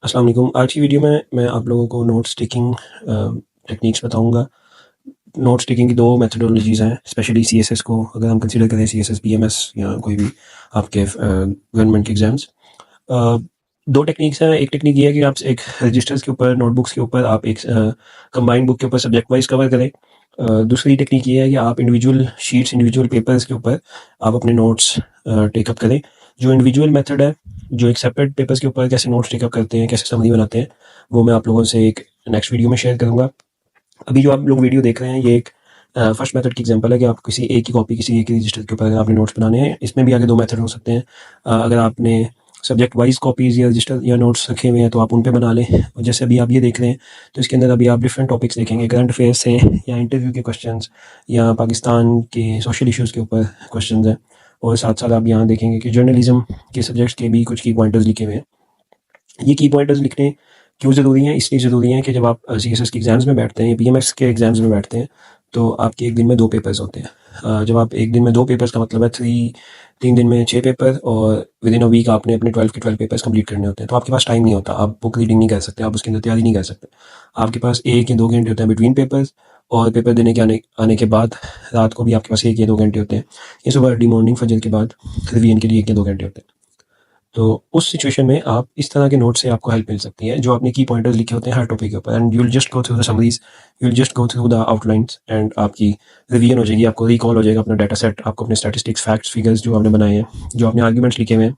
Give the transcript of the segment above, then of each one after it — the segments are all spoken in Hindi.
अस्सलाम वालेकुम। आज की वीडियो में मैं आप लोगों को नोट्स टेकिंग टेक्निक्स बताऊंगा। नोट्स टेकिंग की दो मेथडोलॉजीज़ हैं, स्पेशली सीएसएस को अगर हम कंसीडर करें, सीएसएस बीएमएस या कोई भी आपके गवर्नमेंट के एग्जाम्स। दो टेक्निक्स हैं। एक टेक्निक ये है कि आप एक रजिस्टर्स के ऊपर, नोटबुक्स के ऊपर आप एक कंबाइंड बुक के ऊपर सब्जेक्ट वाइज कवर करें। दूसरी टेक्निक ये है कि आप इंडिविजुअल शीट्स, इंडिविजुअल पेपर्स के ऊपर आप अपने नोट्स टेकअप करें। जो इंडिविजुअल मेथड है, जो एक सेपरेट पेपर्स के ऊपर कैसे नोट्स टेकअप करते हैं, कैसे समरी बनाते हैं, वो मैं आप लोगों से एक नेक्स्ट वीडियो में शेयर करूंगा। अभी जो आप लोग वीडियो देख रहे हैं, ये एक फर्स्ट मेथड की एग्जांपल है कि आप किसी एक की कॉपी, किसी एक ही रजिस्टर के ऊपर अगर आपने नोट्स बनाने हैं। इसमें भी आगे दो मेथड हो सकते हैं। अगर आपने सब्जेक्ट वाइज कॉपीज़ या रजिस्टर या नोट्स रखे हुए हैं तो आप उन पे बना लें। और जैसे अभी आप ये देख रहे हैं तो इसके अंदर अभी आप डिफरेंट टॉपिक्स देखेंगे, करंट अफेयर्स से या इंटरव्यू के क्वेश्चंस या पाकिस्तान के सोशल इश्यूज़ के ऊपर क्वेश्चंस हैं। और साथ साथ आप यहाँ देखेंगे कि जर्नलिज्म के सब्जेक्ट्स के भी कुछ की पॉइंटर्स लिखे हुए हैं। ये की पॉइंटर्स लिखने क्यों ज़रूरी हैं? इसलिए ज़रूरी हैं कि जब आप सीएसएस के एग्ज़ाम्स में बैठते हैं, बीएमएस के एग्ज़ाम्स में बैठते हैं, तो आपके एक दिन में 2 पेपर्स होते हैं। जब आप एक दिन में 2 पेपर्स का मतलब है 3 दिन में 6 पेपर, और विद इन अ वीक आपने अपने 12 के 12 पेपर्स कंप्लीट करने होते हैं। तो आपके पास टाइम नहीं होता, आप बुक रीडिंग नहीं कर सकते, आप उसके अंदर तैयारी नहीं कर सकते। आपके पास 1 या 2 घंटे होते हैं बिटवीन पेपर्स, और पेपर देने के आने के बाद रात को भी आपके पास 1 या 2 घंटे होते हैं। ये सुबह अर्ली मॉर्निंग फजर के बाद रिवीजन के लिए 1 या 2 घंटे होते हैं। तो उस सिचुएशन में आप इस तरह के नोट से आपको हेल्प मिल सकती है, जो आपने की पॉइंटर्स लिखे होते हैं हर टॉपिक के ऊपर, and you will just go through the summaries, you will just go through the outlines, and आपकी रिवीजन हो जाएगी, आपको रिकॉल हो जाएगा अपना डाटा सेट, आपको अपने स्टैटिस्टिक्स, फैक्ट्स, फिगर्स जो आपने बनाए हैं, जो आपने आर्ग्यूमेंट्स लिखे हुए हैं,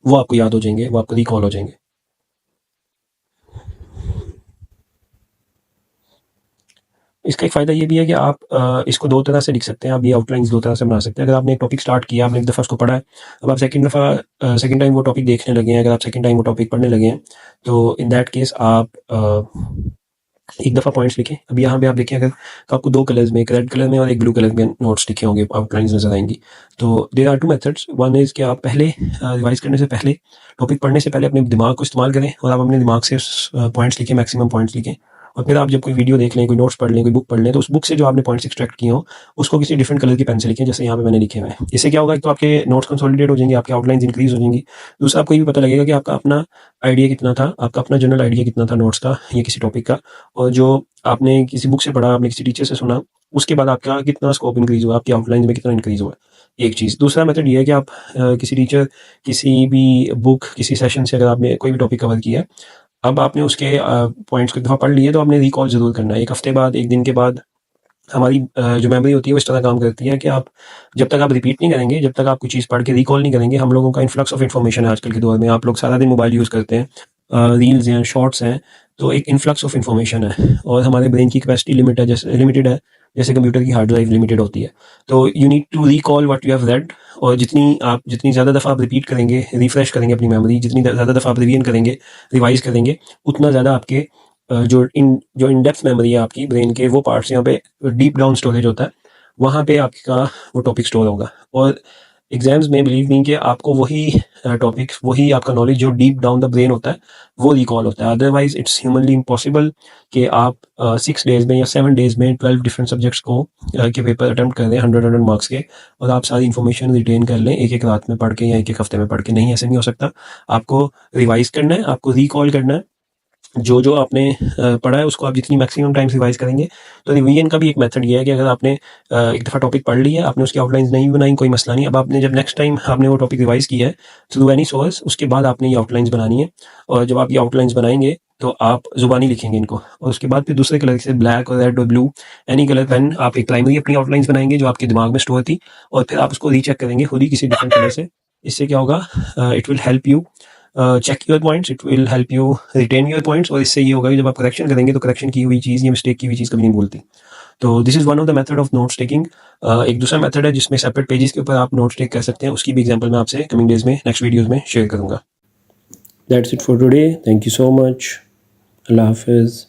वो आपको याद हो जाएंगे, वो आपको रिकॉल हो जाएंगे। इसका एक फ़ायदा ये भी है कि आप इसको 2 तरह से लिख सकते हैं, आप ये आउटलाइंस 2 तरह से बना सकते हैं। अगर आपने एक टॉपिक स्टार्ट किया, आपने एक दफ़ा उसको पढ़ा है, अब आप सेकंड टाइम वो टॉपिक देखने लगे हैं, अगर आप सेकंड टाइम वो टॉपिक पढ़ने लगे हैं, तो इन दैट केस आप एक दफ़ा पॉइंट्स लिखें। अब यहाँ पे आप देखें, अगर तो आपको 2 कलर्स में, एक रेड कलर में और एक ब्लू कलर में नोट्स लिखे होंगे, आउटलाइंस नज़र आएंगी। तो there are 2 methods. One is कि आप पहले रिवाइज़ करने से पहले, टॉपिक पढ़ने से पहले अपने दिमाग को इस्तेमाल करें और आप अपने दिमाग से पॉइंट्स लिखें, मैक्सिमम पॉइंट्स लिखें। और फिर आप जब कोई वीडियो देख लें, कोई नोट्स पढ़ लें, कोई बुक पढ़ लें, तो उस बुक से जो आपने पॉइंट्स एक्सट्रैक्ट किए हों, उसको किसी डिफरेंट कलर की पेन से लिखें, जैसे यहाँ पे मैंने लिखे हुए हैं। इससे क्या होगा, एक तो आपके नोट्स कंसोलिडेट हो जाएंगे, आपके आउटलाइंस इंक्रीज हो जाएंगी। दूसरा, आपको ये भी पता लगेगा कि आपका अपना आइडिया कितना था, आपका अपना जनरल आइडिया कितना था नोट्स का या किसी टॉपिक का, और जो आपने किसी बुक से पढ़ा, आपने किसी टीचर से सुना, उसके बाद आपका कितना स्कोप इंक्रीज हुआ, आपकी आउटलाइन में कितना इंक्रीज हुआ, एक चीज़। दूसरा मेथड ये है कि आप किसी टीचर, किसी भी बुक, किसी सेशन से अगर आपने कोई भी टॉपिक कवर किया है, अब आपने उसके पॉइंट्स को एक दफ़ा पढ़ लिए, तो आपने रिकॉल ज़रूर करना है। 1 हफ्ते बाद, 1 दिन के बाद हमारी जो मेमोरी होती है वो इस तरह काम करती है कि आप जब तक आप रिपीट नहीं करेंगे, जब तक आप कोई चीज़ पढ़ के रिकॉल नहीं करेंगे, हम लोगों का इन्फ्लक्स ऑफ इन्फॉर्मेशन है आजकल के दौर में। आप लोग सारा दिन मोबाइल यूज़ करते हैं, रील्स हैं, शॉर्ट्स हैं, तो एक इन्फ्लक्स ऑफ इन्फॉर्मेशन है, और हमारे ब्रेन की कैपेसिटी लिमिटेड है, जैसे कंप्यूटर की हार्ड ड्राइव लिमिटेड होती है। तो you need to recall what you have read, और जितनी ज़्यादा दफ़ा आप रिपीट करेंगे, रिफ्रेश करेंगे अपनी मेमोरी, जितनी ज़्यादा दफ़ा आप रिवीजन करेंगे, रिवाइज करेंगे, उतना ज़्यादा आपके जो इन डेप्थ मेमोरी है आपकी ब्रेन के, वो पार्ट्स यहाँ पे डीप डाउन स्टोरेज होता है, वहाँ पे आपका वो टॉपिक स्टोर होगा। और एग्जाम्स में बिलीव नहीं कि आपको वही टॉपिक, वही आपका नॉलेज जो डीप डाउन द ब्रेन होता है, वो रिकॉल होता है। अदरवाइज इट्स ह्यूमनली इम्पॉसिबल कि आप 6 डेज में या 7 डेज में 12 डिफरेंट सब्जेक्ट्स को के पेपर अटेम्प्ट कर दें, 100 मार्क्स के, और आप सारी इन्फॉर्मेशन रिटेन कर लें एक एक रात में पढ़ के या एक एक हफ्ते में पढ़ के। नहीं, ऐसे नहीं हो सकता। आपको रिवाइज करना है, आपको रिकॉल करना है। जो जो आपने पढ़ा है उसको आप जितनी मैक्सिमम टाइम्स रिवाइज करेंगे। तो रिवीजन का भी एक मेथड ये है कि अगर आपने एक दफ़ा टॉपिक पढ़ लिया, आपने उसकी आउटलाइंस नहीं बनाई, कोई मसला नहीं। अब आपने जब नेक्स्ट टाइम आपने वो टॉपिक रिवाइज किया है थ्रू एनी सोर्स, उसके बाद आपने ये आउटलाइंस बनानी है। और जब आप ये आउटलाइंस बनाएंगे तो आप जुबानी लिखेंगे इनको, और उसके बाद फिर दूसरे कलर से, ब्लैक और रेड और ब्लू, एनी कलर पेन, आप एक प्राइमरी अपनी आउटलाइंस बनाएंगे जो आपके दिमाग में स्टोर थी, और फिर आप उसको रीचेक करेंगे खुद ही किसी डिफरेंट कलर से। इससे क्या होगा, it will help you check your points, it will help you retain your points. और इससे ये होगा कि जब आप करेक्शन करेंगे तो करेक्शन की हुई चीज़ या मिस्टेक की हुई चीज़ कभी नहीं भूलती। तो this is one of the method of notes taking. एक दूसरा मेथड है जिसमें सेपरेट पेजेस के ऊपर आप नोट्स टेक कर सकते हैं, उसकी भी एग्जांपल मैं आपसे कमिंग डेज में, नेक्स्ट वीडियोज़ में शेयर करूँगा। That's it for today, thank you so much, अल्लाह हाफिज़।